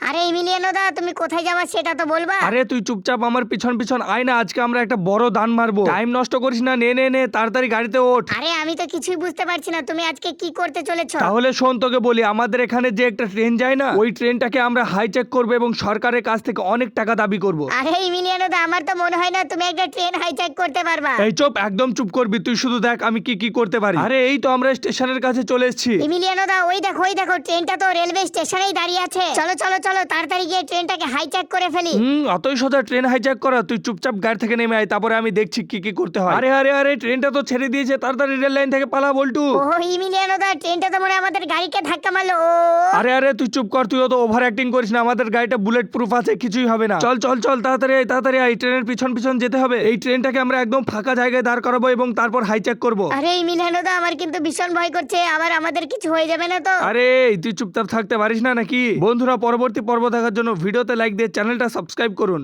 আরে ইমিলিয়ানো দা, তুমি কোথায় যাবা সেটা তো বলবা। আরে তুই চুপচাপ আমার পিছন পিছন আয় না, আজকে আমরা একটা বড় দান মারবো। টাইম নষ্ট করিস না, নে নে নে তাড়াতাড়ি গাড়িতে ওঠ। আরে আমি তো কিছুই বুঝতে পারছি না, তুমি আজকে কি করতে চলেছো? তাহলে শোন, তোকে বলি, আমাদের এখানে যে একটা ট্রেন যায় না, ওই ট্রেনটাকে আমরা হাইজ্যাক করবো এবং সরকারের কাছ থেকে অনেক টাকা দাবি করব। আরে ইমিলিয়ানো দা, আমার তো মনে হয় না তুমি একটা ট্রেন হাইজ্যাক করতে পারবা। এই চুপ, একদম চুপ করবি তুই, শুধু দেখ আমি কি কি করতে পারি। আরে এই তো আমরা স্টেশনের কাছে চলে এসেছি। ইমিলিয়ানো দা, ওই দেখো ট্রেনটা তো রেলওয়ে স্টেশনেই দাঁড়িয়ে আছে। চলো চলো চলো তাড়াতাড়ি গিয়ে ট্রেনটাকে হাইজ্যাক করে ফেলি। অতই সোজা ট্রেন হাইজ্যাক করা? তুই চুপচাপ গাড়ি থেকে নেমে আয়, তারপরে আমি দেখছি কি কি করতে হয়। আরে আরে আরে, ট্রেনটা তো ছেড়ে দিয়েছে, তাড়াতাড়ি রেল লাইন থেকে পালা বল্টু। ও ইমিলিয়ানো দা, ট্রেনটা তো মনে হয় আমাদের গাড়িকে ধাক্কা মারলো। ও আরে আরে তুই চুপ কর, তুই তো ওভার অ্যাক্টিং করিস না, আমাদের গাড়িটা বুলেট প্রুফ আছে, কিছুই হবে না। চল চল চল তাড়াতাড়ি আয়, তাড়াতাড়ি আয়, ট্রেনের পিছন পিছন যেতে হবে। এই ট্রেনটাকে আমরা একদম ফাঁকা জায়গায় দাঁড় করাবো এবং তারপর হাইজ্যাক করব। আরে ইমিলিয়ানো দা, আমার কিন্তু ভীষণ ভয় করছে, আবার আমাদের কিছু হয়ে যাবে না তো? আরে তুই চুপচাপ থাকতে পারিস না নাকি? বন্ধুরা, পরবর্তী পর্ব দেখার জন্য ভিডিওতে লাইক দিয়ে চ্যানেলটা সাবস্ক্রাইব করুন।